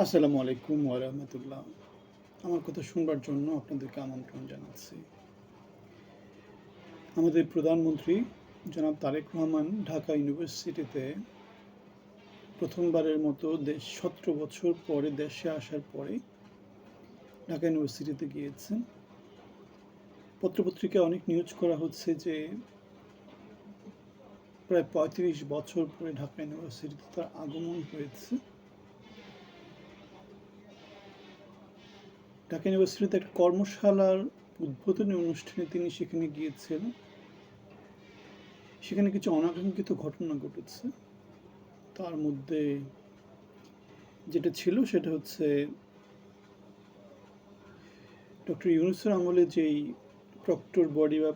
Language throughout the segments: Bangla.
আসসালামু আলাইকুম ওয়া রাহমাতুল্লাহ। আমার কথা শুনবার জন্য আপনাদেরকে আমন্ত্রণ জানাচ্ছি। আমাদের প্রধানমন্ত্রী জনাব তারেক রহমান ঢাকা ইউনিভার্সিটিতে প্রথমবারের মতো ১৭ বছর পরে দেশে আসার পরে ঢাকা ইউনিভার্সিটিতে গিয়েছেন। পত্রপত্রিকায় অনেক নিউজ করা হচ্ছে যে প্রায় ৩৫ বছর পরে ঢাকা ইউনিভার্সিটিতে তার আগমন হয়েছে। ঢাকা ইউনিভার্সিটিতে একটা কর্মশালার উদ্বোধনী অনুষ্ঠানে তিনি সেখানে গিয়েছেন। সেখানে কিছু অনাকাঙ্ক্ষিত ঘটনা ঘটেছে। তার মধ্যে যেটা ছিল সেটা হচ্ছে ডক্টর ইউনূসের আমলে যেই প্রক্টর বডি বা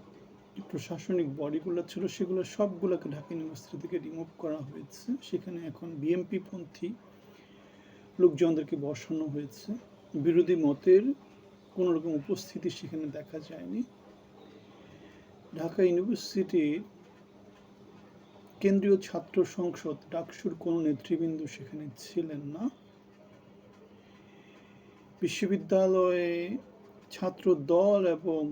প্রশাসনিক বডিগুলো ছিল সেগুলো সবগুলোকে ঢাকা ইউনিভার্সিটি থেকে রিমুভ করা হয়েছে। সেখানে এখন বিএনপি পন্থী লোকজনদেরকে বসানো হয়েছে। বিরোধী মতের কোনো রকম উপস্থিতি সেখানে দেখা যায়নি। ঢাকা ইউনিভার্সিটির কেন্দ্রীয় ছাত্র সংসদ ডাকসুর কোনো নেতৃবৃন্দ সেখানে ছিলেন না। বিশ্ববিদ্যালয়ে ছাত্র দল এবং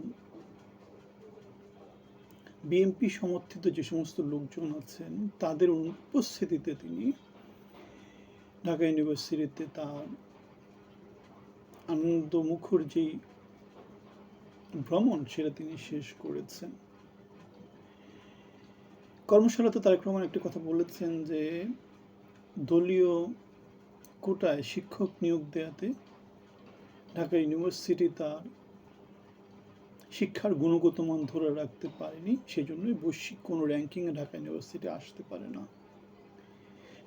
বিএনপি সমর্থিত যে সমস্ত লোকজন আছেন তাদের উপস্থিতিতে তিনি ঢাকা ইউনিভার্সিটিতে তার আনন্দমুখর যেই ভ্রমণ সেটা তিনি শেষ করেছেন। কর্মশালাতে তারেক রহমান একটি কথা বলেছেন যে দলীয় কোটায় শিক্ষক নিয়োগ দেওয়াতে ঢাকা ইউনিভার্সিটি তার শিক্ষার গুণগত মান ধরে রাখতে পারেনি, সেজন্যই বৈশ্বিক কোনো র্যাঙ্কিংয়ে ঢাকা ইউনিভার্সিটি আসতে পারে না।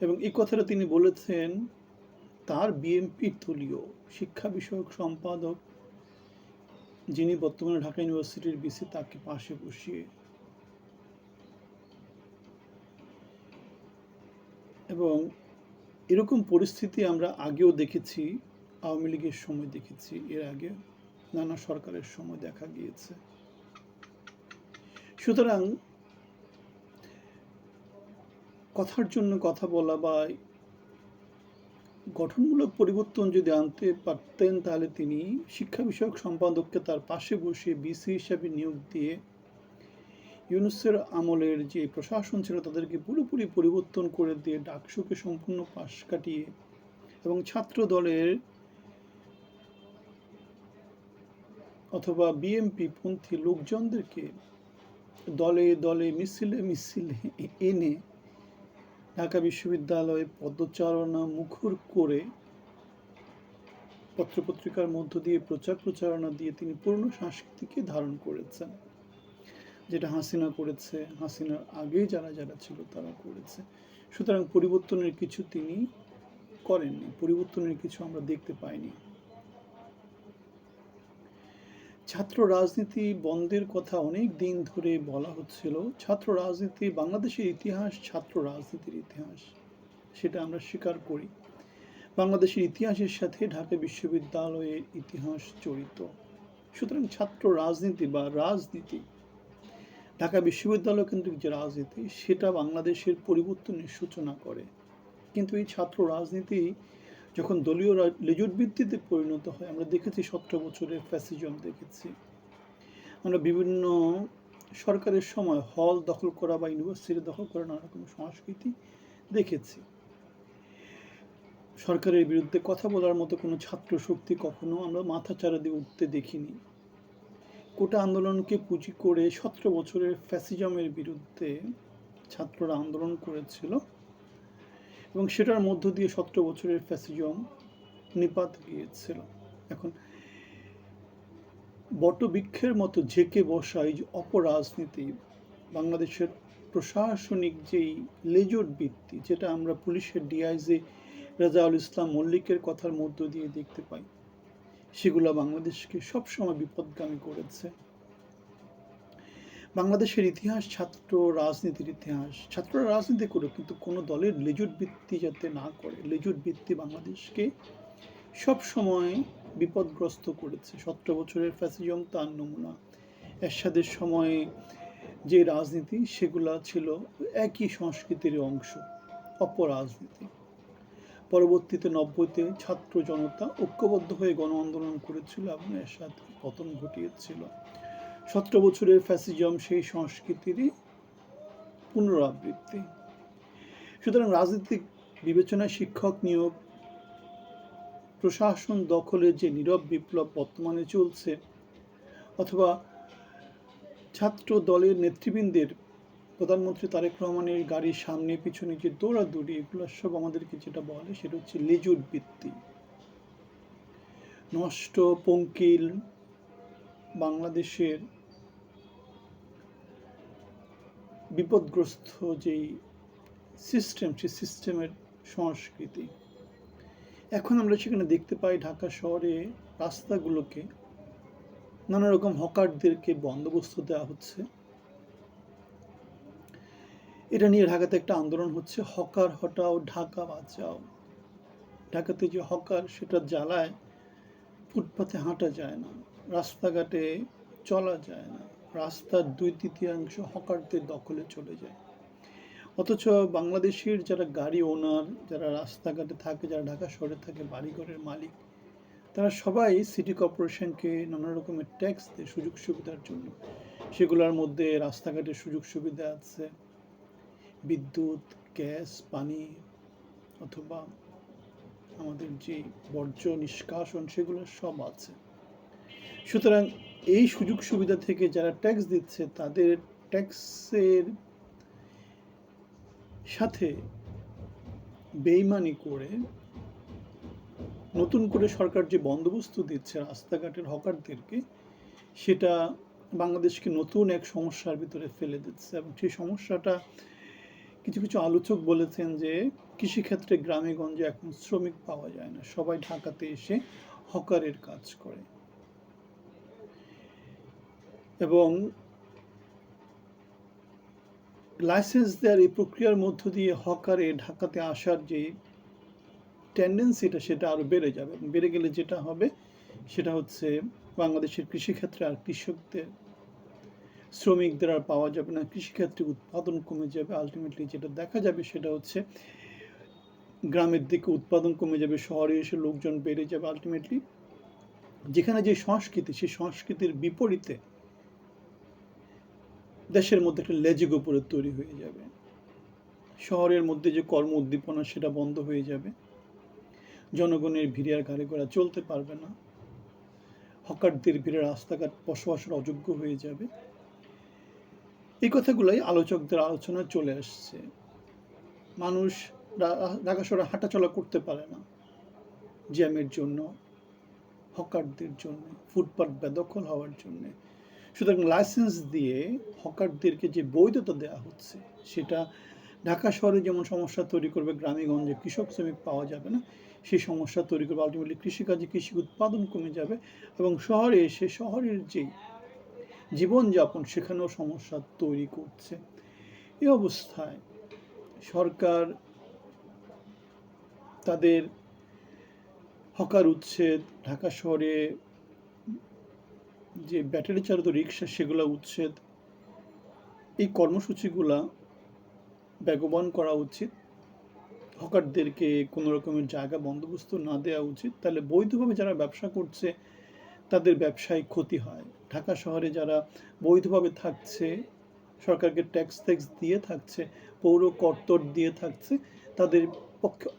এবং এই কথাটা তিনি বলেছেন তার বিএনপির দলীয় শিক্ষা বিষয়ক সম্পাদক যিনি বর্তমানে ঢাকা ইউনিভার্সিটির ভিসি তাকে পাশে বসিয়ে। এবং এরকম পরিস্থিতি আমরা আগেও দেখেছি, আওয়ামী লীগের সময় দেখেছি, এর আগে নানা সরকারের সময় দেখা গিয়েছে। সুতরাং কথার জন্য কথা বলা বা গঠনমূলক পরিবর্তন যদি আনতে পারতেন তাহলে তিনি শিক্ষা বিষয়ক সম্পাদককে তার পাশে বসিয়ে বিসি হিসাবে নিয়োগ দিয়ে ইউনূসের আমলের যে প্রশাসন ছিল তাদেরকে পুরোপুরি পরিবর্তন করে দিয়ে ডাকসুকে সম্পূর্ণ পাশ কাটিয়ে এবং ছাত্র দলের অথবা বিএনপি পন্থী লোকজনদেরকে দলে দলে মিছিলে মিছিলে এনে ঢাকা বিশ্ববিদ্যালয়ে পদচারণা মুখর করে পত্রপত্রিকার মধ্য দিয়ে প্রচারণা দিয়ে তিনি পুরনো সংস্কৃতিকে ধারণ করেছেন, যেটা হাসিনা করেছে, হাসিনার আগে যারা যারা ছিল তারা করেছে। সুতরাং পরিবর্তনের কিছু তিনি করেননি, পরিবর্তনের কিছু আমরা দেখতে পাইনি। ছাত্র রাজনীতি বন্ধের কথা অনেক দিন ধরে বলা হচ্ছিল। ছাত্র রাজনীতি বাংলাদেশের ইতিহাস, ছাত্র রাজনীতির ইতিহাস, সেটা আমরা স্বীকার করি। বাংলাদেশের ইতিহাসের সাথে ঢাকা বিশ্ববিদ্যালয়ের ইতিহাস জড়িত। সুতরাং ছাত্র রাজনীতি বা রাজনীতি, ঢাকা বিশ্ববিদ্যালয় কেন্দ্রিক যে রাজনীতি সেটা বাংলাদেশের পরিবর্তনের সূচনা করে। কিন্তু এই ছাত্র রাজনীতি যখন দলীয় লেজুর ভিত্তিতে পরিণত হয়, আমরা দেখেছি 17 বছরের ফ্যাসিজম দেখেছি। আমরা বিভিন্ন সরকারের সময় হল দখল করা বা ইউনিভার্সিটি দখল করা নানা রকম সংস্কৃতি দেখেছি। সরকারের বিরুদ্ধে কথা বলার মতো কোনো ছাত্র শক্তি কখনো আমরা মাথাচাড়া দিয়ে উঠতে দেখিনি। কোটা আন্দোলনকে পুঁজি করে 17 বছরের ফ্যাসিজমের বিরুদ্ধে ছাত্ররা আন্দোলন করেছিল এবং সেটার মধ্য দিয়ে 17 বছরের ফ্যাসিজম নিপাত গিয়েছিল। এখন বটবৃক্ষের মতো ঝেঁকে বসা এই যে অপরাজনীতি, বাংলাদেশের প্রশাসনিক যেই লেজুর ভিত্তি, যেটা আমরা পুলিশের ডিআইজি রাজাউল ইসলাম মল্লিকের কথার মধ্য দিয়ে দেখতে পাই, সেগুলো বাংলাদেশকে সবসময় বিপদগামী করেছে। বাংলাদেশের ইতিহাস ছাত্র রাজনীতির ইতিহাস। ছাত্ররা রাজনীতি করে কিন্তু কোনো দলের লেজুর ভিত্তি যাতে না করে, লেজুর ভিত্তি বাংলাদেশকে সবসময় বিপদগ্রস্ত করেছে। 17 বছরের ফ্যাসিজম তার নমুনা। এরশাদের সময়ে যে রাজনীতি সেগুলা ছিল একই সংস্কৃতির অংশ, অপরাজনীতি। পরবর্তীতে 90-তে ছাত্র জনতা ঐক্যবদ্ধ হয়ে গণ আন্দোলন করেছিল এবং এরশাদের পতন ঘটিয়েছিল। 17 বছরের ফ্যাসিজম সেই সংস্কৃতিরই পুনরাবৃত্তি। সুতরাং রাজনৈতিক বিবেচনায় শিক্ষক নিয়োগ, প্রশাসন দখলের যে নীরব বিপ্লব বর্তমানে চলছে, অথবা ছাত্র দলের নেতৃবৃন্দের প্রধানমন্ত্রী তারেক রহমানের গাড়ির সামনে পিছনে যে দৌড়াদৌড়ি, এগুলো সব আমাদেরকে যেটা বলে সেটা হচ্ছে লেজুর বৃত্তি। নষ্ট পঙ্কিল বাংলাদেশের বিপদগ্রস্ত যেই সিস্টেম, সেই সিস্টেমের সংস্কৃতি। এখন আমরা সেখানে দেখতে পাই ঢাকা শহরে রাস্তাগুলোকে নানা রকম হকারদেরকে বন্দোবস্ত দেওয়া হচ্ছে। এটা নিয়ে ঢাকাতে একটা আন্দোলন হচ্ছে, হকার হটাও ঢাকা বাঁচাও। ঢাকাতে যে হকার, সেটা জ্বালায় ফুটপাতে হাঁটা যায় না, রাস্তাঘাটে চলা যায় না, রাস্তার 2/3 হকারদের দখলে চলে যায়। অথচ বাংলাদেশের যারা গাড়ি ওনার, যারা রাস্তাঘাটে থাকে, যারা ঢাকা শহরে থাকে, বাড়িঘরের মালিক, তারা সবাই সিটি কর্পোরেশনকে নানা রকমের ট্যাক্স দেয় সুযোগ সুবিধার জন্য। সেগুলোর মধ্যে রাস্তাঘাটের সুযোগ সুবিধা আছে, বিদ্যুৎ, গ্যাস, পানি, অথবা আমাদের যে বর্জ্য নিষ্কাশন, সেগুলো সব আছে। সুতরাং এই সুযোগ সুবিধা থেকে যারা ট্যাক্স দিচ্ছে, তাদের ট্যাক্সের সাথে বেইমানি করে নতুন করে সরকার যে বন্দোবস্ত দিচ্ছে রাস্তাঘাটের হকারদেরকে, সেটা বাংলাদেশকে নতুন এক সমস্যার ভিতরে ফেলে দিচ্ছে। এবং সেই সমস্যাটা কিছু কিছু আলোচক বলেছেন যে কৃষিক্ষেত্রে গ্রামে গঞ্জে এখন শ্রমিক পাওয়া যায় না, সবাই ঢাকাতে এসে হকারের কাজ করে। এবং লাইসেন্স দেওয়ার এই প্রক্রিয়ার মধ্য দিয়ে হকারে ঢাকাতে আসার যে টেন্ডেন্সিটা, সেটা আরও বেড়ে যাবে। বেড়ে গেলে যেটা হবে সেটা হচ্ছে বাংলাদেশের কৃষিক্ষেত্রে আর কৃষকদের, শ্রমিকদের আর পাওয়া যাবে না, কৃষিক্ষেত্রে উৎপাদন কমে যাবে। আলটিমেটলি যেটা দেখা যাবে সেটা হচ্ছে গ্রামের দিকে উৎপাদন কমে যাবে, শহরে এসে লোকজন বেড়ে যাবে। আলটিমেটলি যেখানে যে সংস্কৃতি, সেই সংস্কৃতির বিপরীতে দেশের মধ্যে একটা লেজে গোপরে তৈরি হয়ে যাবে। শহরের মধ্যে যে কর্ম উদ্দীপনা, সেটা বন্ধ হয়ে যাবে। জনগণের ভিড়ে আর গাড়ি ঘোড়া চলতে পারবে না, হকারদের ভিড়ে রাস্তাঘাট বসবাসের অযোগ্য হয়ে যাবে। এই কথাগুলোই আলোচকদের আলোচনায় চলে আসছে। মানুষ ঢাকা শহরে হাঁটাচলা করতে পারে না জ্যামের জন্য, হকারদের জন্য, ফুটপাত বেদখল হওয়ার জন্য। সুতরাং লাইসেন্স দিয়ে হকারদেরকে যে বৈধতা দেওয়া হচ্ছে, সেটা ঢাকা শহরে যেমন সমস্যা তৈরি করবে, গ্রামেগঞ্জে কৃষক শ্রমিক পাওয়া যাবে না, সেই সমস্যা তৈরি করবে। আলটিমেটলি কৃষিকাজে কৃষি উৎপাদন কমে যাবে এবং শহরে এসে শহরের যেই জীবনযাপন, সেখানেও সমস্যা তৈরি করছে। এই অবস্থায় সরকার তাদের হকার উচ্ছেদ, ঢাকা শহরে যে ব্যাটারি চালিত রিক্সা, সেগুলো উচ্ছেদ, এই কর্মসূচিগুলা বেগবান করা উচিত। হকারদেরকে কোনো রকমের জায়গা বন্দোবস্ত না দেওয়া উচিত। তাহলে বৈধভাবে যারা ব্যবসা করছে, তাদের ব্যবসায় ক্ষতি হয়। ঢাকা শহরে যারা বৈধভাবে থাকছে, সরকারকে ট্যাক্স দিয়ে থাকছে, পৌর কর্তর দিয়ে থাকছে, তাদের পক্ষে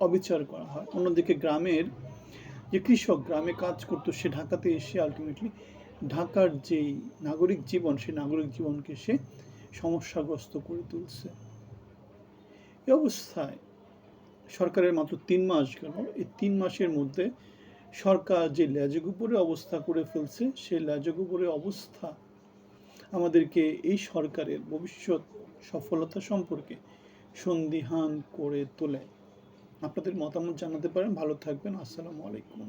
অবিচার করা হয়। অন্যদিকে গ্রামের যে কৃষক গ্রামে কাজ করতো, সে ঢাকাতে এসে আলটিমেটলি ঢাকার যেই নাগরিক জীবন, সেই নাগরিক জীবনকে সে সমস্যাগ্রস্ত করে তুলছে। এই অবস্থায় সরকারের মাত্র 3 মাস গেল। এই 3 মাসের মধ্যে সরকার যে লেজেগুপরে অবস্থা করে ফেলছে, সেই লেজেগুপরে অবস্থা আমাদেরকে এই সরকারের ভবিষ্যৎ সফলতা সম্পর্কে সন্দিহান করে তোলে। আপনাদের মতামত জানাতে পারেন। ভালো থাকবেন। আসসালামু আলাইকুম।